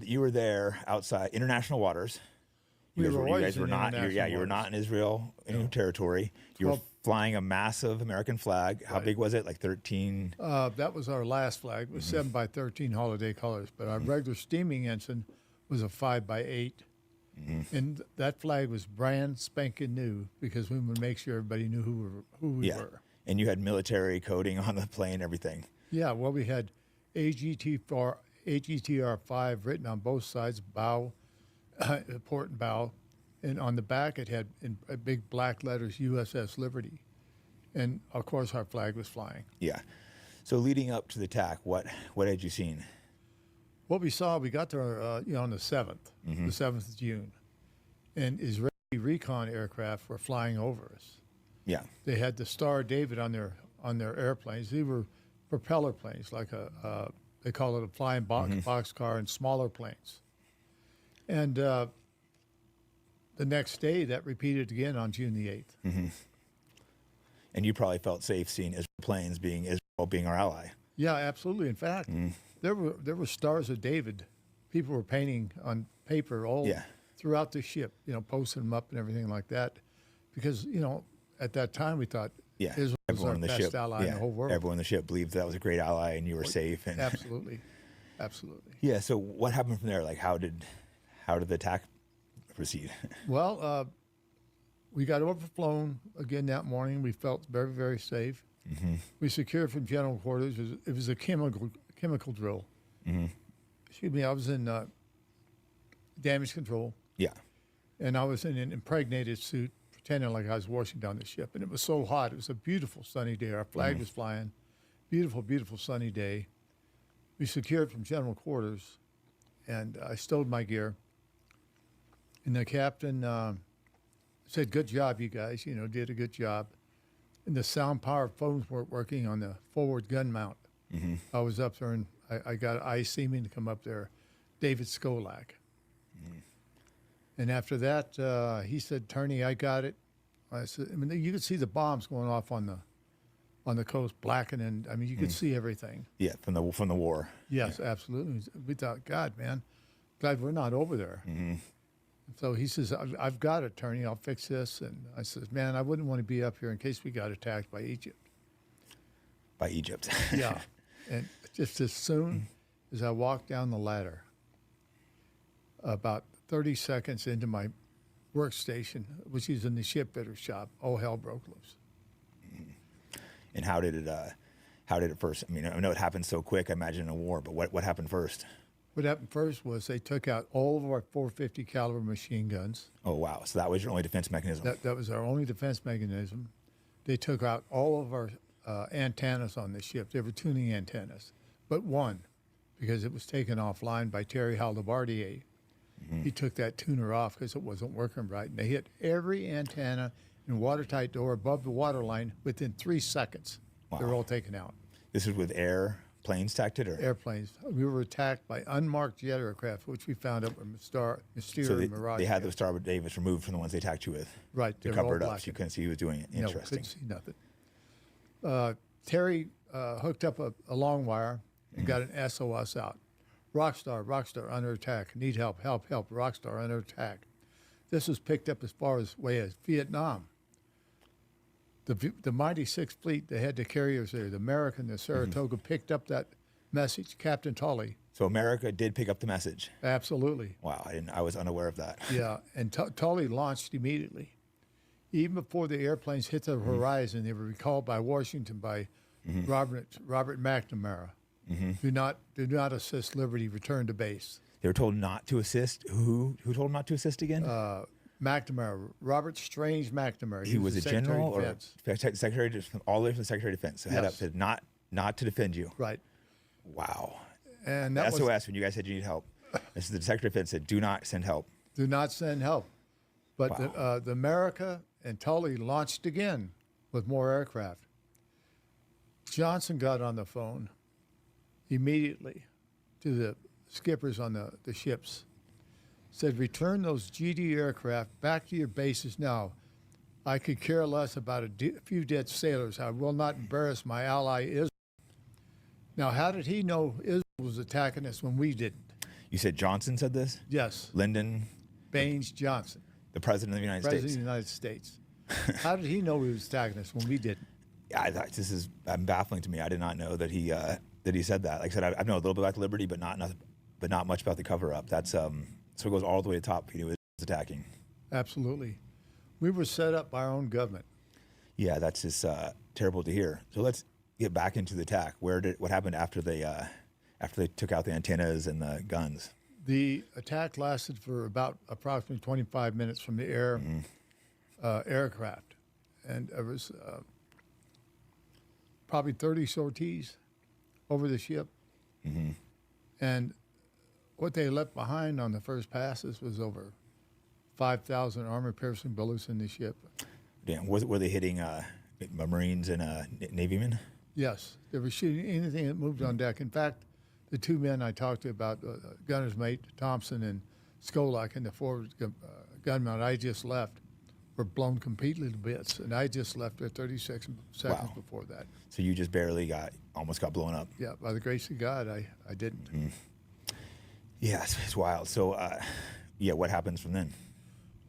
You were there outside international waters. You guys were not. You were not in Israel territory. You were flying a massive American flag. How big was it? Like 13. That was our last flag. It was 7 by 13 holiday colors. But our regular steaming ensign was a 5 by 8. And that flag was brand spanking new because we would make sure everybody knew who we were. And you had military coding on the plane, everything. Yeah, well, we had AGTR 5 written on both sides, bow, port and bow. And on the back, it had in big black letters, USS Liberty. And, of course, our flag was flying. Yeah. So leading up to the attack, what had you seen? What we saw, we got there on the 7th, the 7th of June. And Israeli recon aircraft were flying over us. Yeah. They had the Star David on their airplanes. They were propeller planes, like they call it a flying boxcar, and smaller planes. And the next day, that repeated again on June the 8th. And you probably felt safe seeing Israel planes being our ally. Yeah, absolutely. In fact, there were Stars of David. People were painting on paper all throughout the ship, posting them up and everything like that. Because, at that time we thought Israel was our best ally in the whole world. Everyone on the ship believed that was a great ally and you were safe. And absolutely. Absolutely. Yeah, so what happened from there? Like, how did the attack proceed? Well, we got overflown again that morning. We felt very, very safe. We secured from general quarters. It was a chemical drill. Excuse me, I was in damage control. Yeah. And I was in an impregnated suit, pretending like I was washing down the ship. And it was so hot. It was a beautiful sunny day. Our flag was flying. Beautiful, beautiful sunny day. We secured from general quarters, and I stowed my gear. And the captain said, "Good job, you guys. Did a good job." And the sound power phones weren't working on the forward gun mount. I was up there, and I got eye seaming to come up there, David Skolak. And after that, he said, "Tourney, I got it." I said, you could see the bombs going off on the coast, blackening. You could see everything. Yeah, from the war. Yes, absolutely. We thought, God, man, glad we're not over there. So he says, I've got it, Tourney. I'll fix this. And I said, man, I wouldn't want to be up here in case we got attacked by Egypt. By Egypt. Yeah. And just as soon as I walked down the ladder, about 30 seconds into my workstation, which is in the shipbuilder's shop, all hell broke loose. And how did it first? I know it happened so quick, I imagine, in a war, but what happened first? What happened first was they took out all of our 450 caliber machine guns. Oh, wow. So that was your only defense mechanism? That was our only defense mechanism. They took out all of our antennas on the ship. They were tuning antennas, but one, because it was taken offline by Terry Haldebardier. He took that tuner off because it wasn't working right. And they hit every antenna and watertight door above the waterline within 3 seconds. Wow. They were all taken out. This was with airplanes attacked it? Or? Airplanes. We were attacked by unmarked jet aircraft, which we found up with Mystere and Mirage. They had those Star Davis removed from the ones they attacked you with. Right. To cover it up so you couldn't see who was doing it. Interesting. No, couldn't see nothing. Terry hooked up a long wire and got an SOS out. Rockstar under attack. Need help. Rockstar under attack. This was picked up as far away as Vietnam. The Mighty Sixth Fleet, they had the carriers there. The American, the Saratoga, picked up that message. Captain Tolley. So America did pick up the message. Absolutely. Wow, I was unaware of that. Yeah, and Tolley launched immediately. Even before the airplanes hit the horizon, they were recalled by Washington by Robert McNamara. Do not assist Liberty. Return to base. They were told not to assist. Who told them not to assist again? McNamara, Robert Strange McNamara. He was a general or secretary, all the way from the Secretary of Defense. So head up said not to defend you. Right. Wow. And that SOS was, when you guys said you need help. This is the Secretary of Defense said, do not send help. Do not send help. But the America and Tully launched again with more aircraft. Johnson got on the phone immediately to the skippers on the ships. Said, return those GD aircraft back to your bases now. I could care less about a few dead sailors. I will not embarrass my ally Israel. Now, how did he know Israel was attacking us when we didn't? You said Johnson said this? Yes. Lyndon Baines Johnson, the president of the United President States. of the United States. How did he know he was attacking us when we didn't? Yeah, I thought this is baffling to me. I did not know that he said that. Like I said, I know a little bit about Liberty, but not much about the cover up. That's so it goes all the way to the top. He was attacking. Absolutely. We were set up by our own government. Yeah, that's just terrible to hear. So let's get back into the attack. What happened after they took out the antennas and the guns? The attack lasted for about approximately 25 minutes from the aircraft, and there was probably 30 sorties over the ship. Mm-hmm. And what they left behind on the first passes was over 5,000 armor-piercing bullets in the ship. Damn, were they hitting Marines and Navymen? Yes, they were shooting anything that moved on deck. In fact, the two men I talked to about, gunner's mate Thompson and Skolak, and the forward gunman I just left, were blown completely to bits. And I just left there 36 seconds before that. So you just barely almost got blown up. Yeah, by the grace of God, I didn't. Mm. Yeah, it's wild. So, what happens from then?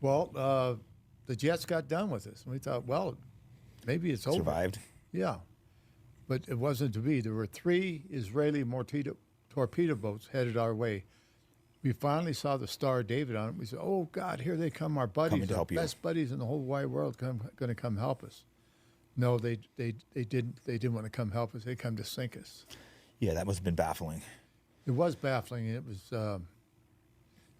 Well, the jets got done with us. And we thought, well, maybe it's over. Survived? Yeah. But it wasn't to be. There were 3 Israeli torpedo boats headed our way. We finally saw the Star of David on it. We said, oh, God, here they come, our buddies, our best buddies in the whole wide world going to come help us. No, they didn't want to come help us. They come to sink us. Yeah, that must have been baffling. It was baffling. It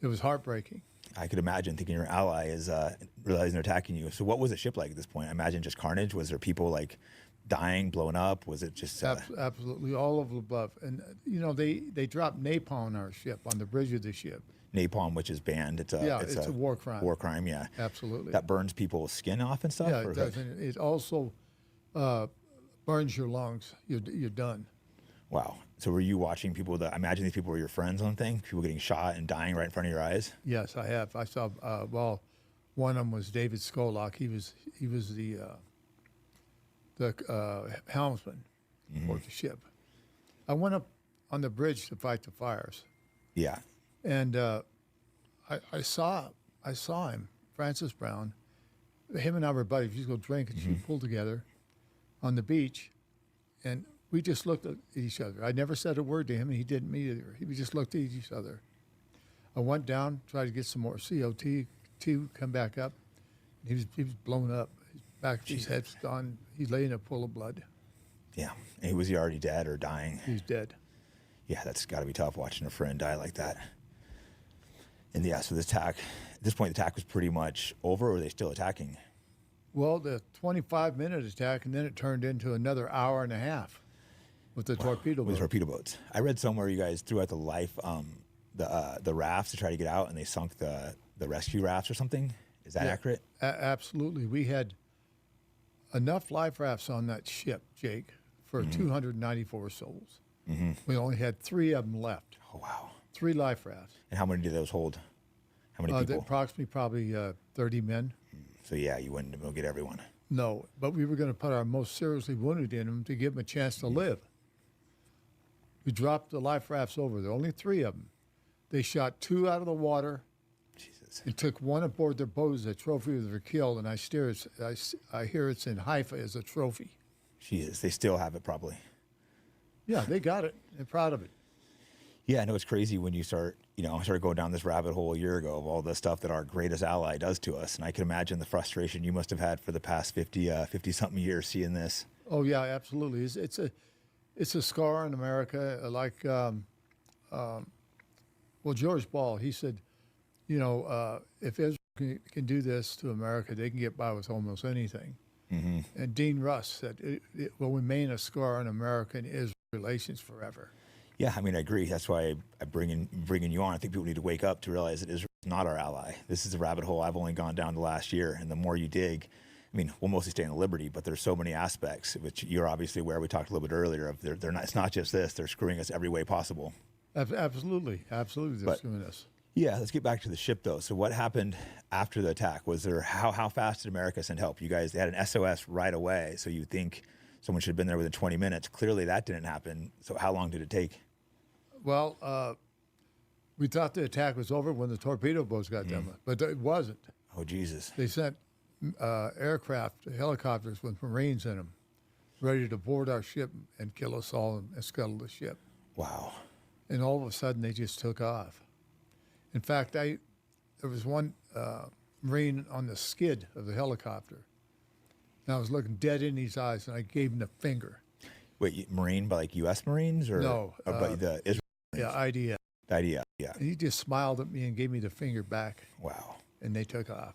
was heartbreaking. I could imagine thinking your ally is realizing they're attacking you. So what was the ship like at this point? I imagine just carnage. Was there people like dying, blowing up? Was it just absolutely all of the above? And they dropped napalm on our ship, on the bridge of the ship. Napalm, which is banned. It's a war crime. War crime, yeah. Absolutely. That burns people's skin off and stuff. Yeah, it does. And it also burns your lungs. You're done. Wow. So were you watching people I imagine these people were your friends on thing? People getting shot and dying right in front of your eyes? Yes, I have. I saw, one of them was David Skolak. He was the helmsman for the ship. I went up on the bridge to fight the fires. Yeah. And I saw him, Francis Brown. Him and I were buddies. We used to go drink and shoot pool together on the beach. And we just looked at each other. I never said a word to him, and he didn't me either. We just looked at each other. I went down, tried to get some more CO2, come back up. He was blown up. His back of his head's gone. He lay in a pool of blood. Yeah. And was he already dead or dying? He's dead. Yeah, that's got to be tough watching a friend die like that. And yeah, so at this point, the attack was pretty much over, or were they still attacking? Well, the 25-minute attack, and then it turned into another hour and a half with the torpedo boats. With torpedo boats. I read somewhere you guys threw out the life, the rafts to try to get out, and they sunk the rescue rafts or something. Is that accurate? Absolutely. We had enough life rafts on that ship, Jake, for 294 souls. Mm-hmm. We only had 3 of them left. Oh, wow. 3 life rafts. And how many did those hold? How many people? Approximately probably 30 men. So, yeah, you wouldn't be able to get everyone. No, but we were going to put our most seriously wounded in them to give them a chance to live. We dropped the life rafts over. There were only 3 of them. They shot 2 out of the water. Jesus. And took 1 aboard their boat as a trophy of their kill, and I hear it's in Haifa as a trophy. Jesus, they still have it probably. Yeah, they got it. They're proud of it. Yeah, I know it's crazy when you started going down this rabbit hole a year ago of all the stuff that our greatest ally does to us. And I can imagine the frustration you must have had for the past 50-something years seeing this. Oh, yeah, absolutely. It's a scar in America. Like, George Ball, he said, if Israel can do this to America, they can get by with almost anything. Mm-hmm. And Dean Russ said, it will remain a scar in American-Israel relations forever. Yeah, I mean, I agree. That's why I'm bringing you on. I think people need to wake up to realize that Israel is not our ally. This is a rabbit hole I've only gone down the last year. And the more you dig, I mean, we'll mostly stay in the Liberty, but there's so many aspects, which you're obviously aware. We talked a little bit earlier of they're not. It's not just this. They're screwing us every way possible. Absolutely. They're screwing us. Yeah, let's get back to the ship though. So what happened after the attack? Was there how fast did America send help? You guys, they had an SOS right away. So you think someone should have been there within 20 minutes. Clearly that didn't happen. So how long did it take? Well, We thought the attack was over when the torpedo boats got done, but it wasn't. Oh, Jesus. They sent aircraft, helicopters with Marines in them, ready to board our ship and kill us all and scuttle the ship. Wow. And all of a sudden, they just took off. In fact, there was one Marine on the skid of the helicopter, and I was looking dead in his eyes, and I gave him the finger. Wait, Marine by like U.S. Marines or No, or by the Israel? Yeah, idea. The idea. Yeah. And he just smiled at me and gave me the finger back, Wow. and they took off.